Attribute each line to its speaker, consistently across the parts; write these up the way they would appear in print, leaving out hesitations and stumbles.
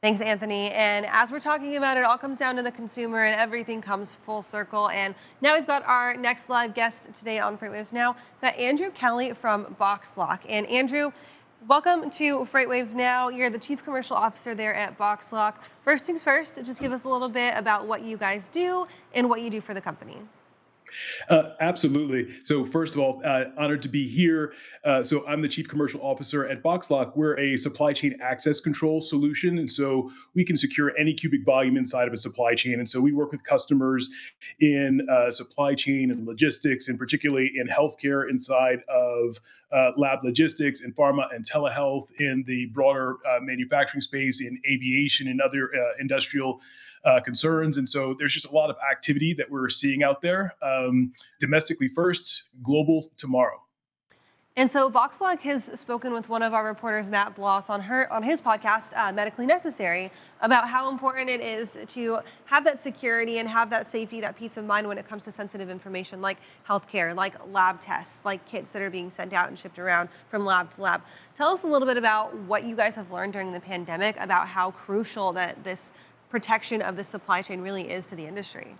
Speaker 1: Thanks, Anthony. And as we're talking about, it all comes down to the consumer and everything comes full circle. And now we've got our next live guest today on FreightWaves Now. We've got Andrew Kelley from BoxLock. And Andrew, welcome to FreightWaves Now. You're the Chief Commercial Officer there at BoxLock. First things first, just give us a little bit about what you guys do and what you do for the company.
Speaker 2: Absolutely. So first of all, honored to be here. So I'm the Chief Commercial Officer at BoxLock. We're a supply chain access control solution, and so we can secure any cubic volume inside of a supply chain. And so we work with customers in supply chain and logistics, and particularly in healthcare inside of lab logistics and pharma and telehealth, in the broader manufacturing space, in aviation and other industrial concerns. And so there's just a lot of activity that we're seeing out there, domestically first, global tomorrow.
Speaker 1: And so BoxLock has spoken with one of our reporters, Matt Bloss, on his podcast, Medically Necessary, about how important it is to have that security and have that safety, that peace of mind when it comes to sensitive information like healthcare, like lab tests, like kits that are being sent out and shipped around from lab to lab. Tell us a little bit about what you guys have learned during the pandemic about how crucial that this protection of the supply chain really is to the industry.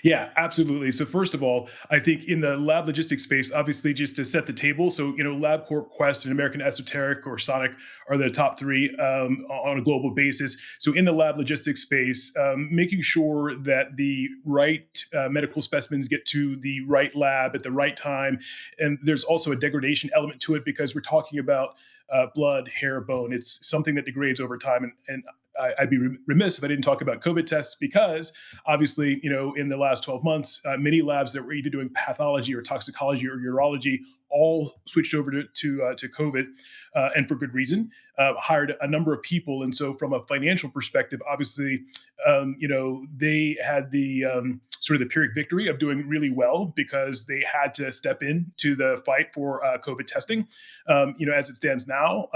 Speaker 2: Yeah, absolutely. So first of all, I think in the lab logistics space, obviously just to set the table, so LabCorp, Quest, and American Esoteric or Sonic are the top three on a global basis. So in the lab logistics space, making sure that the right medical specimens get to the right lab at the right time, and there's also a degradation element to it because we're talking about blood, hair, bone. It's something that degrades over time, and I'd be remiss if I didn't talk about COVID tests because obviously, in the last 12 months, many labs that were either doing pathology or toxicology or urology all switched over to COVID, and for good reason. Hired a number of people, and so from a financial perspective, obviously, they had the sort of the Pyrrhic victory of doing really well because they had to step in to the fight for COVID testing. As it stands now,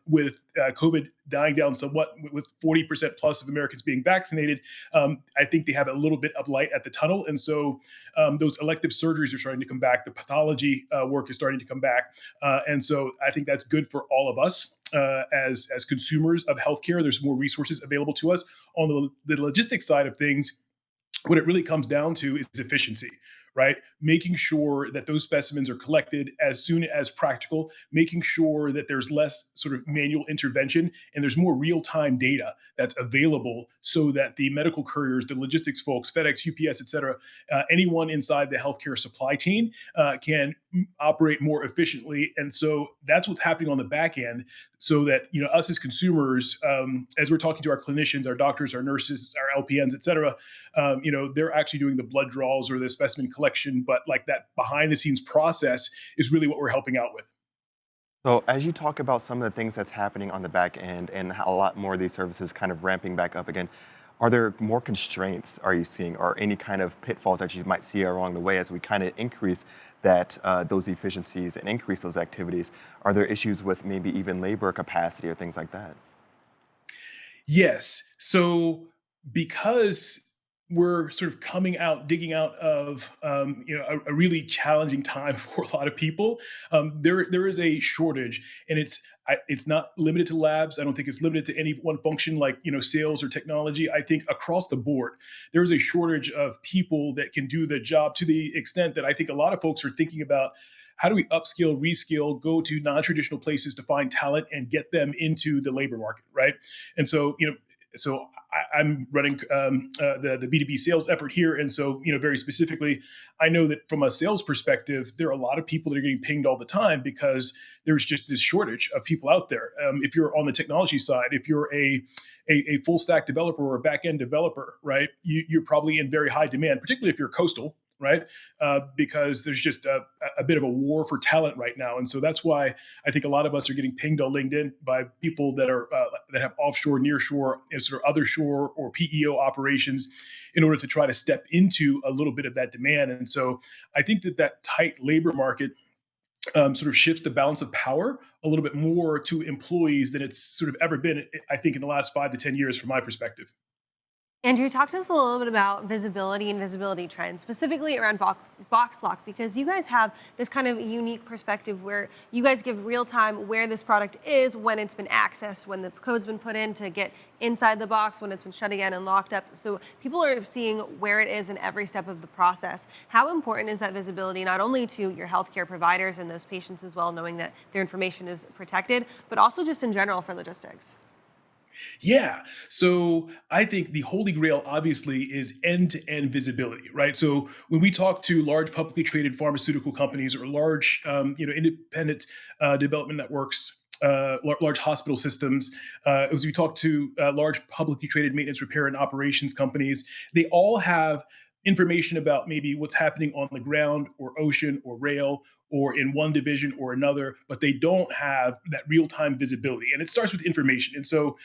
Speaker 2: with COVID dying down somewhat, with 40% plus of Americans being vaccinated, I think they have a little bit of light at the tunnel. And so those elective surgeries are starting to come back. The pathology work is starting to come back. And so I think that's good for all of us. As consumers of healthcare, there's more resources available to us. On the logistics side of things, what it really comes down to is efficiency, right? Making sure that those specimens are collected as soon as practical, making sure that there's less sort of manual intervention and there's more real-time data that's available so that the medical couriers, the logistics folks, FedEx, UPS, et cetera, anyone inside the healthcare supply chain can operate more efficiently. And so that's what's happening on the back end so that, us as consumers, as we're talking to our clinicians, our doctors, our nurses, our LPNs, et cetera, they're actually doing the blood draws or the specimen collection, but like that behind the scenes process is really what we're helping out with.
Speaker 3: So as you talk about some of the things that's happening on the back end and how a lot more of these services kind of ramping back up again, are there more constraints are you seeing or any kind of pitfalls that you might see along the way as we kind of increase that those efficiencies and increase those activities? Are there issues with maybe even labor capacity or things like that?
Speaker 2: Yes. So because we're sort of digging out of a really challenging time for a lot of people. There is a shortage, and it's not limited to labs. I don't think it's limited to any one function like sales or technology. I think across the board there is a shortage of people that can do the job to the extent that I think a lot of folks are thinking about. How do we upskill, reskill, go to non-traditional places to find talent and get them into the labor market, right? And so, I'm running the B2B sales effort here. And so, very specifically, I know that from a sales perspective, there are a lot of people that are getting pinged all the time because there's just this shortage of people out there. If you're on the technology side, if you're a full stack developer or a back end developer, right, you're probably in very high demand, particularly if you're coastal, right? Because there's just a bit of a war for talent right now, and so that's why I think a lot of us are getting pinged on LinkedIn by people that are that have offshore, nearshore, sort of other shore or PEO operations, in order to try to step into a little bit of that demand. And so I think that tight labor market sort of shifts the balance of power a little bit more to employees than it's sort of ever been. I think in the last 5 to 10 years, from my perspective.
Speaker 1: Andrew, talk to us a little bit about visibility and visibility trends, specifically around BoxLock, because you guys have this kind of unique perspective where you guys give real time where this product is, when it's been accessed, when the code's been put in to get inside the box, when it's been shut again and locked up. So people are seeing where it is in every step of the process. How important is that visibility, not only to your healthcare providers and those patients as well, knowing that their information is protected, but also just in general for logistics?
Speaker 2: Yeah. So I think the holy grail obviously is end-to-end visibility, right? So when we talk to large publicly traded pharmaceutical companies or large, independent development networks, large hospital systems, as we talk to large publicly traded maintenance, repair, and operations companies, they all have information about maybe what's happening on the ground or ocean or rail or in one division or another, but they don't have that real-time visibility. And it starts with information. And so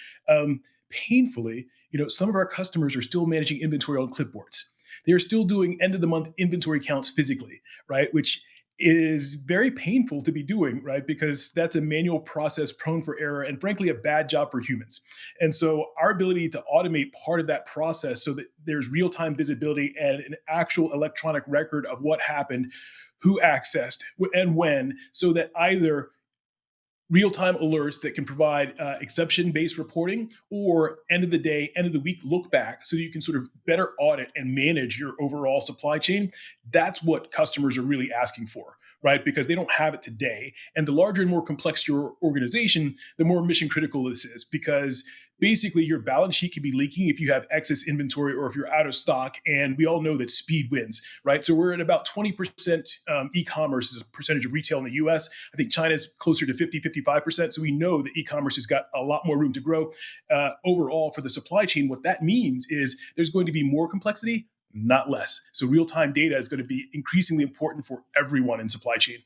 Speaker 2: painfully, some of our customers are still managing inventory on clipboards. They are still doing end of the month inventory counts physically, right? Which is very painful to be doing, right? Because that's a manual process prone for error and frankly a bad job for humans. And so our ability to automate part of that process so that there's real-time visibility and an actual electronic record of what happened, who accessed and when, so that either real-time alerts that can provide exception-based reporting or end of the day, end of the week look back so that you can sort of better audit and manage your overall supply chain. That's what customers are really asking for, right? Because they don't have it today. And the larger and more complex your organization, the more mission critical this is, because basically your balance sheet can be leaking if you have excess inventory or if you're out of stock. And we all know that speed wins, right? So we're at about 20% e-commerce as a percentage of retail in the US. I think China's closer to 50, 55%. So we know that e-commerce has got a lot more room to grow. Overall, for the supply chain, what that means is there's going to be more complexity, not less. So real-time data is going to be increasingly important for everyone in supply chain.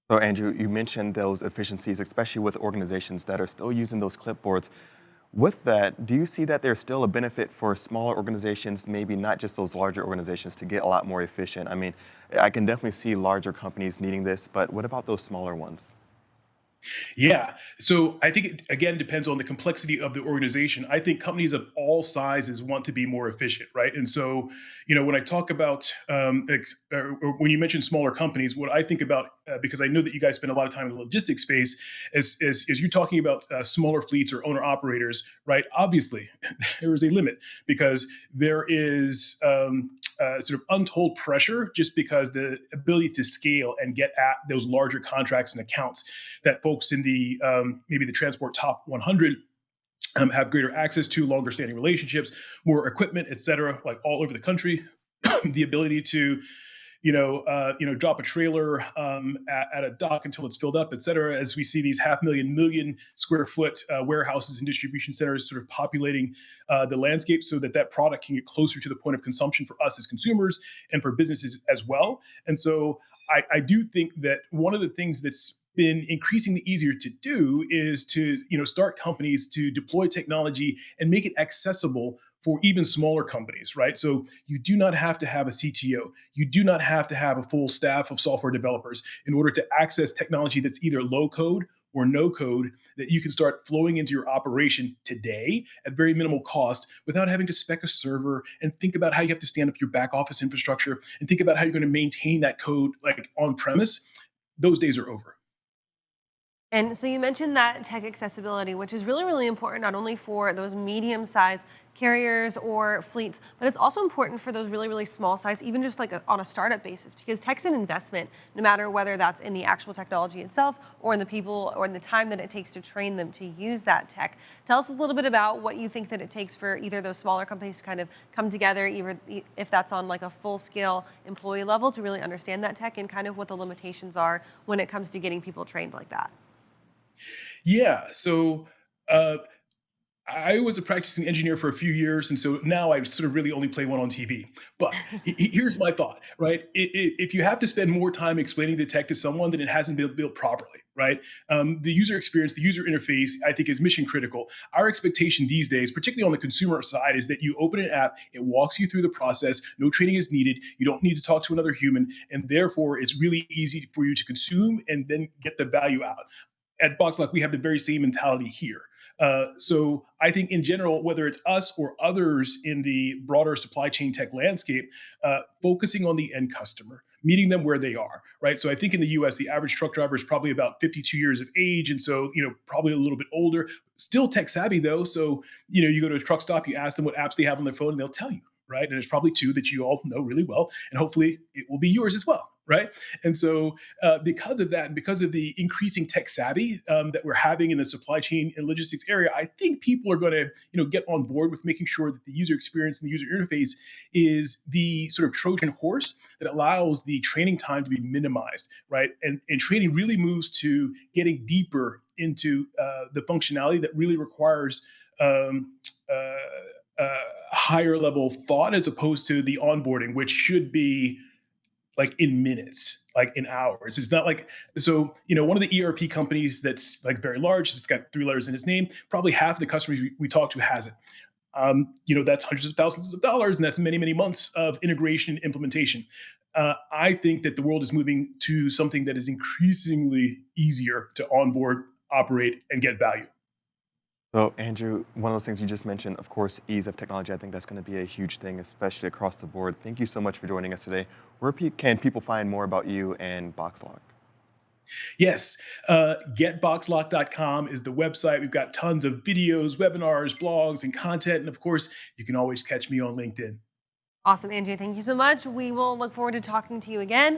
Speaker 3: So, Andrew, you mentioned those efficiencies, especially with organizations that are still using those clipboards. With that, do you see that there's still a benefit for smaller organizations, maybe not just those larger organizations, to get a lot more efficient? I mean, I can definitely see larger companies needing this, but what about those smaller ones?
Speaker 2: Yeah. So I think it again depends on the complexity of the organization. I think companies of all sizes want to be more efficient, right? And so, when I talk about, or when you mention smaller companies, what I think about, because I know that you guys spend a lot of time in the logistics space, is you're talking about smaller fleets or owner operators, right? Obviously, there is a limit because there is sort of untold pressure just because the ability to scale and get at those larger contracts and accounts that folks in the maybe the transport top 100 have greater access to, longer standing relationships, more equipment, et cetera, like all over the country. The ability to drop a trailer at a dock until it's filled up, et cetera, as we see these 500,000 million square foot warehouses and distribution centers sort of populating the landscape so that that product can get closer to the point of consumption for us as consumers and for businesses as well. And so I do think that one of the things that's been increasingly easier to do is to start companies to deploy technology and make it accessible for even smaller companies, right? So you do not have to have a CTO. You do not have to have a full staff of software developers in order to access technology that's either low code or no code that you can start flowing into your operation today at very minimal cost without having to spec a server and think about how you have to stand up your back office infrastructure and think about how you're going to maintain that code like on premise. Those days are over.
Speaker 1: And so you mentioned that tech accessibility, which is really, really important, not only for those medium-sized carriers or fleets, but it's also important for those really, really small size, even just like on a startup basis, because tech's an investment, no matter whether that's in the actual technology itself or in the people or in the time that it takes to train them to use that tech. Tell us a little bit about what you think that it takes for either those smaller companies to kind of come together, either if that's on like a full-scale employee level to really understand that tech, and kind of what the limitations are when it comes to getting people trained like that.
Speaker 2: Yeah. So uh, I was a practicing engineer for a few years, and so now I sort of really only play one on TV. But here's my thought, right? If you have to spend more time explaining the tech to someone, then it hasn't been built properly, right? The user experience, the user interface, I think is mission critical. Our expectation these days, particularly on the consumer side, is that you open an app, it walks you through the process, no training is needed, you don't need to talk to another human, and therefore it's really easy for you to consume and then get the value out. At BoxLock, we have the very same mentality here. So I think in general, whether it's us or others in the broader supply chain tech landscape, focusing on the end customer, meeting them where they are, right? So I think in the US, the average truck driver is probably about 52 years of age. And so, probably a little bit older, still tech savvy though. So, you go to a truck stop, you ask them what apps they have on their phone, and they'll tell you, right? And there's probably two that you all know really well. And hopefully it will be yours as well, right? And so, because of that, and because of the increasing tech savvy that we're having in the supply chain and logistics area, I think people are going to, get on board with making sure that the user experience and the user interface is the sort of Trojan horse that allows the training time to be minimized, right? And training really moves to getting deeper into the functionality that really requires higher level thought as opposed to the onboarding, which should be like in minutes, like in hours. It's not like, so, one of the ERP companies that's like very large, it's got three letters in its name, probably half the customers we talk to has it. That's hundreds of thousands of dollars, and that's many, many months of integration and implementation. I think that the world is moving to something that is increasingly easier to onboard, operate, and get value.
Speaker 3: So, Andrew, one of those things you just mentioned, of course, ease of technology. I think that's going to be a huge thing, especially across the board. Thank you so much for joining us today. Where can people find more about you and BoxLock?
Speaker 2: Yes, getboxlock.com is the website. We've got tons of videos, webinars, blogs, and content. And of course, you can always catch me on LinkedIn.
Speaker 1: Awesome, Andrew. Thank you so much. We will look forward to talking to you again.